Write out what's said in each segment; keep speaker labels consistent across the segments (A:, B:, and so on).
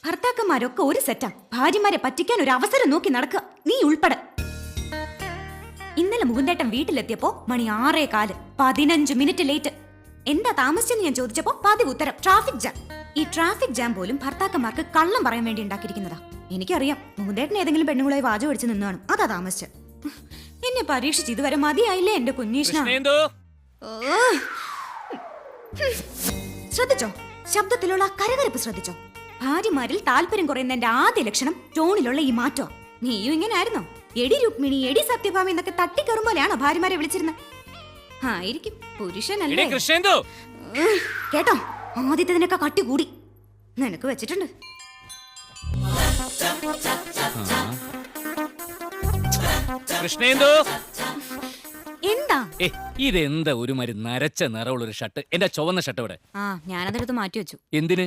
A: ഭർത്താക്കന്മാരൊക്കെ ഒരു സെറ്റാ. ഭാര്യമാരെ പറ്റിക്കാൻ ഒരു അവസരം നോക്കി നടക്കുക, നീ ഉൾപ്പെടെ. ഇന്നലെ മുകുന്ദേട്ടൻ വീട്ടിലെത്തിയപ്പോ മണി 6:15, 15 മിനിറ്റ് ലേറ്റ്. എന്താ താമസിച്ചെന്ന് ഞാൻ ചോദിച്ചപ്പോ പതിവ് ഉത്തരം ട്രാഫിക് ജാം. ഈ ട്രാഫിക് ജാം പോലും ഭർത്താക്കന്മാർക്ക് കള്ളം പറയാൻ വേണ്ടി ഉണ്ടാക്കിയിരിക്കുന്നതാ. എനിക്കറിയാം, മുകുന്ദേട്ടൻ ഏതെങ്കിലും പെണ്ണുങ്ങളെ വാചകം അടിച്ച് നിന്നാണ് അതാ താമസിച്ച്. എന്നെ പരീക്ഷിച്ച് ഇതുവരെ മതിയായില്ലേ എന്റെ കുഞ്ഞീഷ്ണ. ശ്രദ്ധിച്ചോ, ശബ്ദത്തിലുള്ള കരകരപ്പ് ശ്രദ്ധിച്ചോ. ഭാര്യമാരിൽ താല്പര്യം കുറയുന്നതിന്റെ ആദ്യ ലക്ഷണം ടോണിലുള്ള ഈ മാറ്റോ. നീയും ഇങ്ങനെ ആയിരുന്നോ? എടി രുക്മിണി, എടി സത്യഭാമി എന്നൊക്കെ തട്ടിക്കറും പോലെയാണോ ഭാര്യമാരെ വിളിച്ചിരുന്നത്? ആയിരിക്കും, പുരുഷനല്ലേ. കേട്ടോ, ആദ്യത്തിനൊക്കെ കട്ടി കൂടി. നിനക്ക് വെച്ചിട്ടുണ്ട്. എന്താ
B: ഇതെന്താ ഒരു മാതിരി നരച്ച നിറമുള്ളൊരു ഷർട്ട്? എന്റെ ചുവന്ന ഷർട്ട് ഇവിടെ.
A: ഞാനതെടുത്ത് മാറ്റി വെച്ചു.
B: എന്തിന്?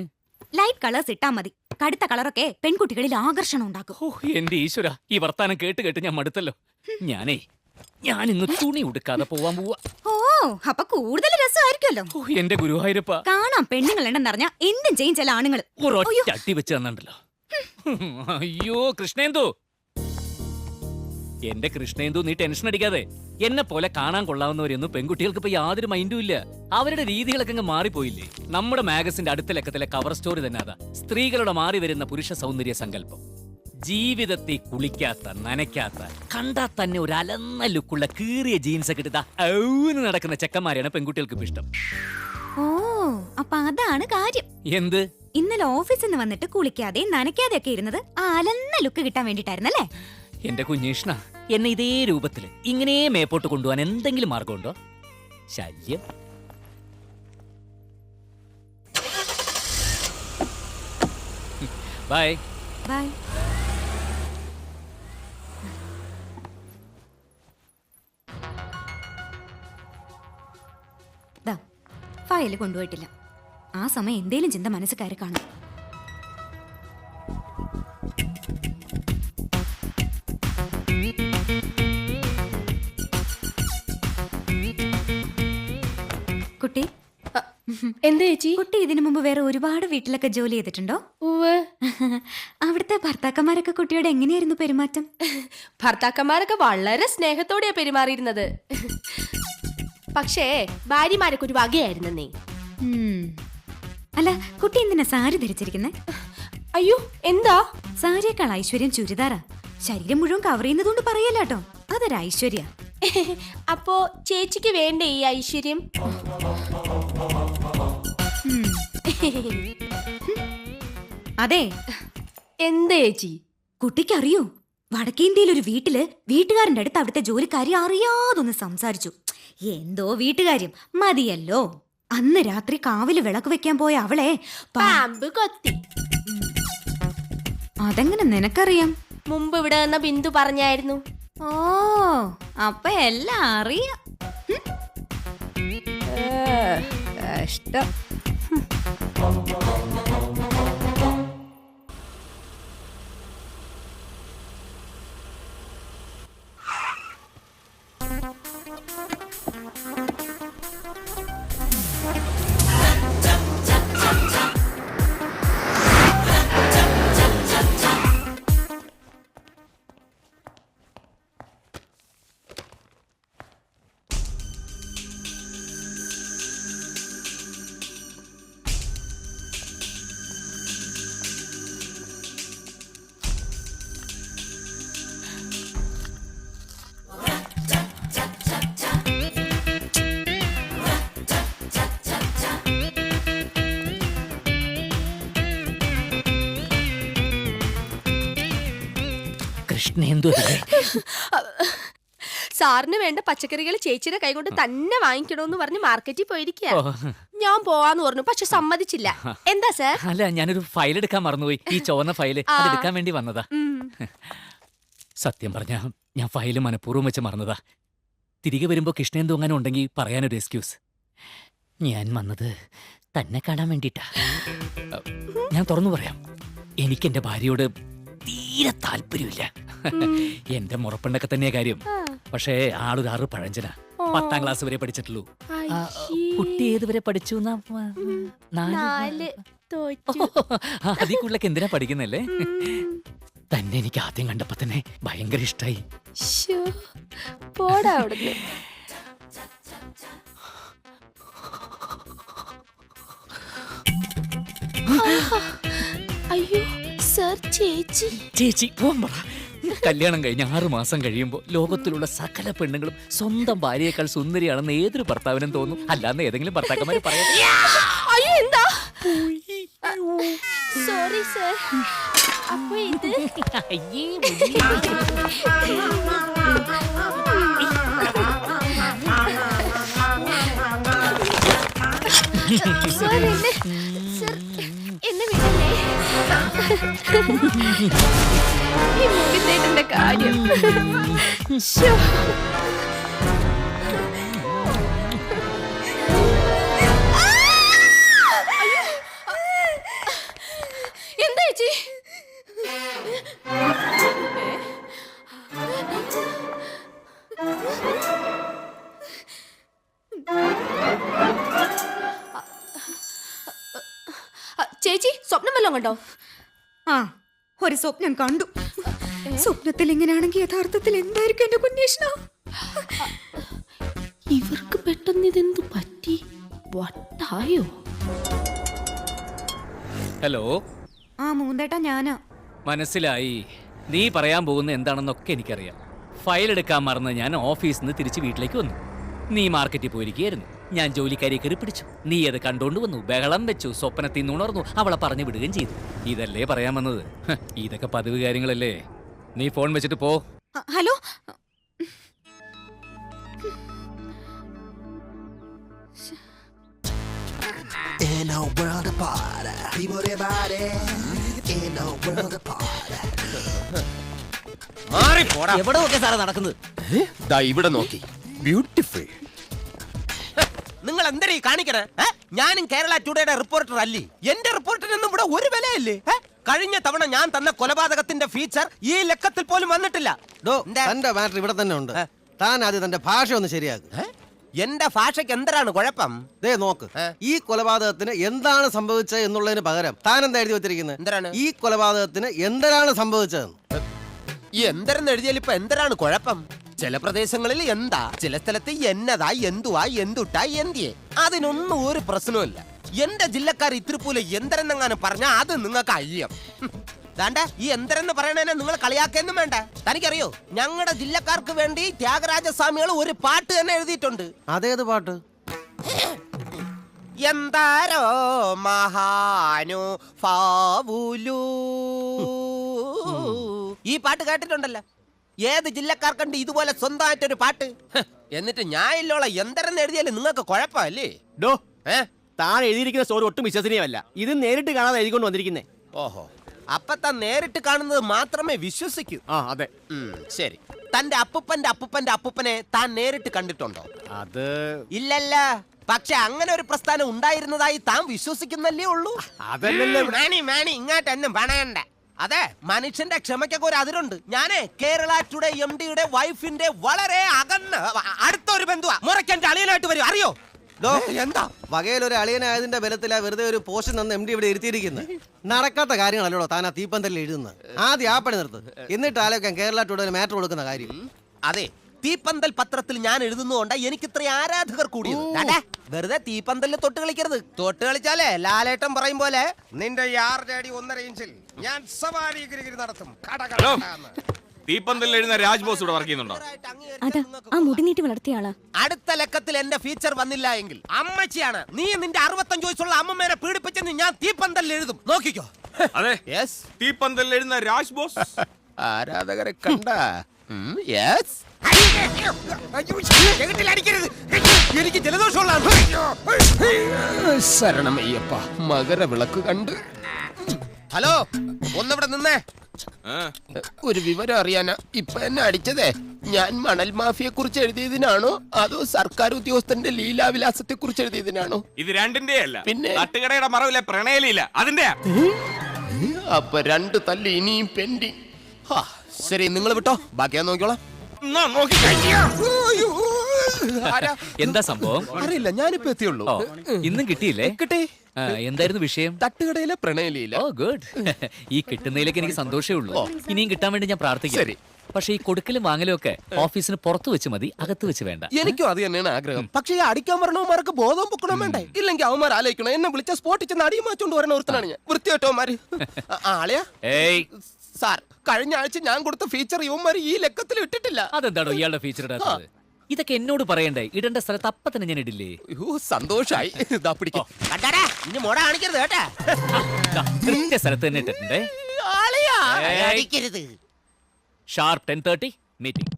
A: ലൈറ്റ് കളേഴ്സ് ഇട്ടാ മതി. കടുത്ത കളറൊക്കെ പെൺകുട്ടികളിൽ ആകർഷണം ഉണ്ടാക്കും.
B: എന്റെ ഈശ്വര, ഈ വർത്താനം കേട്ട് കേട്ട് ഞാൻ മടുത്തല്ലോ. ഞാനിന്ന് തുണി ഉടുക്കാതെ പോവാൻ പോവാ.
A: ഓ, അപ്പൊ കൂടുതൽ രസമായിരിക്കുമല്ലോ.
B: എന്റെ ഗുരുവായൂരപ്പ,
A: കാണാം പെണ്ണുങ്ങൾ ഉണ്ടെന്നറിഞ്ഞാ എന്തും ചെയ്യും ചില ആണുങ്ങൾ.
B: അട്ടി വെച്ച് തന്നിട്ടുണ്ടല്ലോ. അയ്യോ കൃഷ്ണേന്ദു, എന്റെ കൃഷ്ണേന്ദു, നീ ടെൻഷൻ അടിക്കാതെ. എന്നെ പോലെ കാണാൻ കൊള്ളാവുന്നവരൊന്നും പെൺകുട്ടികൾക്ക് ഇപ്പൊ യാതൊരു മൈൻഡും ഇല്ല. അവരുടെ രീതികളൊക്കെ അങ്ങ് മാറിപ്പോയില്ലേ? നമ്മുടെ മാഗസിന്റെ അടുത്ത ലക്കത്തിലെ കവർ സ്റ്റോറി തന്നെ അതാ. സ്ത്രീകളുടെ മാറി വരുന്ന പുരുഷ സൗന്ദര്യ സങ്കല്പം. ജീവിതത്തിൽ കുളിക്കാത്ത, നനയ്ക്കാത്ത, കണ്ടാൽ തന്നെ ഒരു അലന്ന ലുക്കുള്ള കീറിയ ജീൻസ് ഒക്കെ ഇട്ടാ നടക്കുന്ന ചെക്കന്മാരെയാണ് പെൺകുട്ടികൾക്ക് ഇപ്പൊ ഇഷ്ടം.
A: ഓ, അപ്പൊ അതാണ് കാര്യം.
B: എന്ത്?
A: ഇന്നലെ ഓഫീസിൽ നിന്ന് വന്നിട്ട് കുളിക്കാതെ നനയ്ക്കാതെ ഒക്കെ ഇരുന്നത് ആ അലന്ന ലുക്ക് കിട്ടാൻ വേണ്ടിട്ടായിരുന്നല്ലേ?
B: എന്റെ കുഞ്ഞീഷ്ണ, എന്നെ ഇതേ രൂപത്തില് ഇങ്ങനെ മേപ്പോട്ട് കൊണ്ടുപോകാൻ എന്തെങ്കിലും മാർഗമുണ്ടോ? ശല്യം. Bye
A: bye. ഫയല് കൊണ്ടുപോയിട്ടില്ല. ആ സമയം എന്തേലും ചിന്ത മനസ്സ് കയറി കാണും. കുട്ടി,
C: എന്താ ചേച്ചി?
A: കുട്ടി ഇതിനു മുമ്പ് വേറെ ഒരുപാട് വീട്ടിലൊക്കെ ജോലി ചെയ്തിട്ടുണ്ടോ? അവിടുത്തെ ഭർത്താക്കന്മാരൊക്കെ കുട്ടിയോട് എങ്ങനെയായിരുന്നു പെരുമാറ്റം?
C: ഭർത്താക്കന്മാരൊക്കെ വളരെ സ്നേഹത്തോടെയാ പെരുമാറിയിരുന്നത്. പക്ഷേ ഭാര്യമാരൊക്കെ ഒരു വകയായിരുന്നേ.
A: അല്ല, കുട്ടി എന്തിനാ സാരി ധരിച്ചിരിക്കുന്നേ?
C: അയ്യോ, എന്താ?
A: സാരിയേക്കാൾ ഐശ്വര്യം ചുരിദാറാ. ശരീരം മുഴുവൻ കവർ ചെയ്യുന്നതുകൊണ്ട് പറയല്ലോ, അതൊരു ഐശ്വര്യ.
C: അപ്പോ ചേച്ചിക്ക് വേണ്ടേ ഈ ഐശ്വര്യം?
A: അതെ.
C: എന്താ ചേച്ചി?
A: കുട്ടിക്കറിയോ, വടക്കേന്ത്യയിൽ ഒരു വീട്ടില് വീട്ടുകാരന്റെ അടുത്ത് അവിടുത്തെ ജോലിക്കാരി അറിയാതൊന്ന് സംസാരിച്ചു. എന്തോ വീട്ടുകാര്യം മതിയല്ലോ. അന്ന് രാത്രി കാവില് വിളക്ക് വെക്കാൻ പോയ അവളെ
C: പാമ്പ് കൊത്തി.
A: അതെങ്ങനെ നിനക്കറിയാം?
C: മുമ്പ് ഇവിടെ വന്ന ബിന്ദു പറഞ്ഞായിരുന്നു.
A: ഓ, അപ്പൊ എല്ലാം അറിയാം.
C: കഷ്ടം. സാറിന് വേണ്ട പച്ചക്കറികൾ ചേച്ചിയുടെ കൈകൊണ്ട് തന്നെ വാങ്ങിക്കണോന്ന് പറഞ്ഞ് മാർക്കറ്റിൽ പോയിരിക്കുക. ഞാൻ പോവാന്ന് പറഞ്ഞു, പക്ഷെ സമ്മതിച്ചില്ല. എന്താ സാർ?
B: അല്ല, ഞാനൊരു ഫയൽ എടുക്കാൻ മറന്നുപോയി. ഈ ചുവന്ന ഫയല് എടുക്കാൻ വേണ്ടി വന്നതാ. സത്യം പറഞ്ഞ ഞാൻ ഫയല് മനഃപൂർവ്വം വെച്ച് മറന്നതാ. തിരികെ വരുമ്പോ കൃഷ്ണേന്ദു അങ്ങനെ ഉണ്ടെങ്കിൽ പറയാനൊരു എക്സ്ക്യൂസ്. ഞാൻ വന്നത് തന്നെ കാണാൻ വേണ്ടിട്ടാ. ഞാൻ തുറന്നു പറയാം, എനിക്ക് എന്റെ ഭാര്യയോട് തീരെ താല്പര്യമില്ല. എന്റെ മുറപ്പെണ്ണൊക്കെ തന്നെയാ കാര്യം. പക്ഷേ ആളൊരു 6 പഴഞ്ചനാ. 10ാം ക്ലാസ് വരെ പഠിച്ചിട്ടുള്ളൂ. കുട്ടി ഏതുവരെ പഠിച്ചു?
C: തോറ്റു.
B: അതിൽ കൂടുതലൊക്കെ എന്തിനാ പഠിക്കുന്നല്ലേ? തന്നെ എനിക്ക് ആദ്യം കണ്ടപ്പോ തന്നെ ഭയങ്കര ഇഷ്ടായി.
C: ശ്ശോ, പോടാ അവിടുന്ന്. അയ്യോ സർ, ചേച്ചി.
B: ചേച്ചി പോവാൻ പറ. കല്യാണം കഴിഞ്ഞ് 6 മാസം കഴിയുമ്പോ ലോകത്തിലുള്ള സകല പെണ്ണുങ്ങളും സ്വന്തം ഭാര്യയേക്കാൾ സുന്ദരിയാണെന്ന് ഏതൊരു ഭർത്താവിനും തോന്നും. അല്ലാന്ന് ഏതെങ്കിലും ഭർത്താക്കന്മാര് പറയാം.
C: അയ്യോ എന്താ? Sorry sir. അപ്പൊ ഇത് സർ, എന്നെ വിടല്ലേ? ഈ മുടിത്തേട്ടിന്റെ കാര്യം. ശ്ശോ. എന്താ ചേച്ചി? ചേച്ചി സ്വപ്നം വല്ലതും കണ്ടോ?
A: ആ, ഒരു സ്വപ്നം കണ്ടു. സ്വപ്നത്തിൽ ഇങ്ങനെയാണെങ്കിൽ യഥാർത്ഥത്തിൽ എന്തായിരിക്കും എന്റെ കുഞ്ഞേഷ്ണ?
C: ഇവർക്ക് പെട്ടെന്ന് ഇതെന്തു പറ്റി? വട്ടായോ?
B: ഹലോ.
A: ആ മൂന്തേട്ടാ, ഞാനാ.
B: മനസ്സിലായി. നീ പറയാൻ പോകുന്ന എന്താണെന്നൊക്കെ എനിക്കറിയാം. ഫയൽ എടുക്കാൻ മറന്ന് ഞാൻ ഓഫീസിൽ നിന്ന് തിരിച്ച് വീട്ടിലേക്ക് വന്നു. നീ മാർക്കറ്റിൽ പോയിരിക്കുകയായിരുന്നു. ഞാൻ ജോലിക്കാരിയെ കയറി പിടിച്ചു. നീ അത് കണ്ടോണ്ട് വന്നു, ബഹളം വെച്ചു, സ്വപ്നത്തിൽ നുണർന്നു, അവളെ പറഞ്ഞു വിടുകയും ചെയ്തു. ഇതല്ലേ പറയാൻ വന്നത്? ഇതൊക്കെ പതിവ് കാര്യങ്ങളല്ലേ. നീ ഫോൺ വെച്ചിട്ട് പോ.
A: Hello.
D: In a world apart, people they body. In a world apart.
E: എവിടെ നോക്കിയ സാറേ നടക്കുന്നത്?
F: ദാ ഇവിടെ നോക്കി. ബ്യൂട്ടിഫുൾ.
E: നിങ്ങൾ എന്തരീ കാണിക്കണേ? ഞാനും കേരള ടുഡേയുടെ റിപ്പോർട്ടർ അല്ലേ? എന്റെ റിപ്പോർട്ടിനൊന്നും ഇവിടെ ഒരു വിലയല്ലേ? കഴിഞ്ഞ തവണ ഞാൻ തന്ന കൊലപാതകത്തിന്റെ ഫീച്ചർ ഈ ലക്കത്തിൽ പോലും വന്നിട്ടില്ല.
G: തന്റെ മാറ്റർ ഇവിടെ തന്നെ ഉണ്ട്. താൻ ആദ്യം തന്റെ ഭാഷ ഒന്ന് ശരിയാക്കും.
E: എന്റെ ഭാഷയ്ക്ക് എന്താണ് കുഴപ്പം?
G: ദേ നോക്ക്, ഈ കൊലപാതകത്തിന് എന്താണ് സംഭവിച്ചത് എന്നുള്ളതിന് പകരം താൻ എന്താ എഴുതി വെച്ചിരിക്കുന്നത്?
E: എന്താണ്?
G: ഈ കൊലപാതകത്തിന് എന്താണ് സംഭവിച്ചതെന്ന്.
E: ഈ എന്തരെന്ന് എഴുതിയാൽ ഇപ്പൊ എന്തിനാണ് കുഴപ്പം? ചില പ്രദേശങ്ങളിൽ എന്താ, ചില സ്ഥലത്ത് എന്നതാ, എന്തുവാ, എന്തുട്ടാ, എന്തിയെ. അതിനൊന്നും ഒരു പ്രശ്നമില്ല. എന്റെ ജില്ലക്കാർ ഇത്തിരിപ്പൂല എന്തരെന്നെങ്ങാനും പറഞ്ഞാ അത് നിങ്ങൾക്ക് അയ്യം. ദാണ്ട ഈ എന്തരെന്ന് പറയണേനെ നിങ്ങൾ കളിയാക്കൊന്നും വേണ്ട. തനിക്കറിയോ, ഞങ്ങളുടെ ജില്ലക്കാർക്ക് വേണ്ടി ത്യാഗരാജസ്വാമികൾ ഒരു പാട്ട് തന്നെ എഴുതിയിട്ടുണ്ട്.
G: അതേത് പാട്ട്?
E: എന്താരോ മഹാനു ഫാവുലു. ഈ പാട്ട് കേട്ടിട്ടുണ്ടല്ലോ. ഏത് ജില്ലക്കാർക്കുണ്ട് ഇതുപോലെ സ്വന്തമായിട്ടൊരു പാട്ട്? എന്നിട്ട് ഞാൻ ഇല്ലോള എന്തരെന്ന് എഴുതിയാലും നിങ്ങൾക്ക് കുഴപ്പമല്ലേ?
G: താൻ എഴുതിയിരിക്കുന്ന സ്റ്റോറി ഒട്ടും വിശ്വസനീയമല്ല. ഇത് നേരിട്ട് കാണാതെ എഴുതിക്കൊണ്ട് വന്നിരിക്കുന്നേ.
E: ഓഹോ, അപ്പൊ താൻ നേരിട്ട് കാണുന്നത് മാത്രമേ വിശ്വസിക്കൂ.
G: അതെ.
E: ശരി, തന്റെ അപ്പൂപ്പന്റെ അപ്പൂപ്പന്റെ അപ്പൂപ്പനെ താൻ നേരിട്ട് കണ്ടിട്ടുണ്ടോ?
G: അത്
E: ഇല്ലല്ല. പക്ഷെ അങ്ങനെ ഒരു പ്രസ്ഥാനം ഉണ്ടായിരുന്നതായി താൻ വിശ്വസിക്കുന്നല്ലേ ഉള്ളൂ.
G: അതല്ലല്ലോ.
E: മാണി ഇങ്ങോട്ട് എന്നും പണയണ്ട. അതെ, മനുഷ്യന്റെ ക്ഷമയ്ക്കൊക്കെ ഒരു അതിരുണ്ട്. ഞാനേ കേരള ടുഡേ MD-യുടെ വൈഫിന്റെ വളരെ അടുത്തൊരു ബന്ധുവാ. മുറയ്ക്കെന്റെ അളിയനായിട്ട് വരും, അറിയോ?
G: എന്താ വകയിലൊരു അളിയനായതിന്റെ ബലത്തിലാ വെറുതെ ഒരു പോഷൻ നിന്ന് MD ഇവിടെ ഇരുത്തിയിരിക്കുന്നത്. നടക്കാത്ത കാര്യങ്ങളല്ലോ താൻ ആ തീപ്പന്തലിൽ എഴുതുന്നത്. ആദ്യം ആ പണി നിർത്ത്, എന്നിട്ട് ആലോചിക്കാൻ കേരള ടുഡേ ഒരു മാറ്റർ കൊടുക്കുന്ന കാര്യം.
E: അതെ, തീപ്പന്തൽ പത്രത്തിൽ ഞാൻ എഴുതുന്നതുകൊണ്ട് എനിക്ക് ഇത്ര ആരാധകർ കൂടിയത്. വെറുതെ തീപ്പന്തലിൽ തൊട്ട് കളിക്കരുത്. തൊട്ട് കളിച്ചാലേ ലാലേട്ടൻ പറയും പോലെ നിന്റെ 6 അടി 1.5 ഇഞ്ചിൽ ഞാൻ സവാരി ഗിരിഗിരി നടത്തും.
F: തീപ്പന്തലിൽ എഴുതുന്ന രാജ്ബോസ് ഇവിടെ വർക്ക് ചെയ്യുന്നുണ്ടോ?
A: അതാ ആ മുടി നീട്ടി വളർത്തിയ ആളാ.
E: അടുത്ത ലക്കത്തിൽ എന്റെ ഫീച്ചർ വന്നില്ല എങ്കിൽ അമ്മച്ചിയാണ് നീ നിന്റെ 65 വയസ്സുള്ള അമ്മമ്മേനെ പീഡിപ്പിച്ചെന്ന് ഞാൻ തീപ്പന്തലിൽ എഴുതും. നോക്കിക്കോ.
F: അതെ,
E: യെസ്,
F: തീപ്പന്തലിൽ എഴുതുന്ന രാജ്ബോസ്.
E: ആരാധകരെ കണ്ട. യെസ്, എനിക്ക് ജലദോഷമുള്ള ശരണമയ്യപ്പ. മകരവിളക്ക് കണ്ട്. ഹലോ, ഒന്നിവിടെ നിന്നേ. ഒരു വിവരം അറിയാനാ ഇപ്പൊ എന്നെ അടിച്ചതേ. ഞാൻ മണൽ മാഫിയെ കുറിച്ച് എഴുതിയതിനാണോ അതോ സർക്കാർ ഉദ്യോഗസ്ഥന്റെ ലീലാവിലാസത്തെ കുറിച്ച് എഴുതിയതിനാണോ?
F: ഇത് രണ്ടിന്റെ അല്ല,
E: പിന്നെ
F: തട്ടുകടയുടെ മറവിലെ പ്രണയലീല അതിന്റെ.
E: അപ്പൊ 2 തല്ല് ഇനിയും പെൻഡിങ്. ശരി, നിങ്ങൾ വിട്ടോ, ബാക്കിയാ നോക്കിക്കോളാം.
F: നോക്കി
E: ആരാ?
B: എന്താ സംഭവം?
E: അറിയില്ല, ഞാനിപ്പോ എത്തിയുള്ളൂ.
B: ഓ, ഇന്നും കിട്ടിയില്ലേ?
E: കിട്ടേ
B: എന്തായിരുന്നു വിഷയം?
E: തട്ടുകടയിലെ പ്രണയലീല.
B: ഓ ഗുഡ്. ഈ കിട്ടുന്നതിലേക്ക് എനിക്ക് സന്തോഷമേ ഉള്ളൂ. ഇനിയും കിട്ടാൻ വേണ്ടി ഞാൻ പ്രാർത്ഥിക്കാം.
E: ശരി.
B: പക്ഷെ ഈ കൊടുക്കലും വാങ്ങലും ഒക്കെ ഓഫീസിന് പുറത്ത് വെച്ച് മതി, അകത്ത് വെച്ച് വേണ്ട.
E: എനിക്കും അത് തന്നെയാണ് ആഗ്രഹം. പക്ഷേ ഈ അടിക്കാൻ വരണവന്മാർക്ക് ബോധം പൊക്കണം വേണ്ടേ? ഇല്ലെങ്കിൽ അവന്മാർ ആലോചിക്കണം, എന്നെ വിളിച്ച സ്പോട്ടിൽ ചെന്ന് അടിയും മാച്ചോണ്ട് വരണ ഒരുത്തനാണ് ഞാൻ. വൃത്തിയായിട്ടവന്മാര്. ആളെയാ
B: ഏയ്,
E: സാർ, കഴിഞ്ഞ ആഴ്ച ഞാൻ കൊടുത്ത ഫീച്ചർ ഇവന്മാര് ഈ ലക്കത്തിൽ ഇട്ടിട്ടില്ല.
B: അതെന്താണോ ഇയാളുടെ ഫീച്ചർ ഇടാത്തത്? ഇതൊക്കെ എന്നോട് പറയണ്ടേ? ഇടേണ്ട സ്ഥലത്ത് അപ്പ തന്നെ ഞാൻ ഇടില്ലേ?
E: സന്തോഷായി. ഇതാ പിടിക്കാം. കണ്ടാടാ, ഇനി മോട കാണിക്കരുത് കേട്ടാ.
B: ദാ, കൃത്യ സ്ഥലത്ത് തന്നെ ഇട്ടിട്ടുണ്ടേ.
E: ആളെയാ
B: ഏയ്.
E: അടിക്കരുത്.
B: Sharp 10:30 meeting.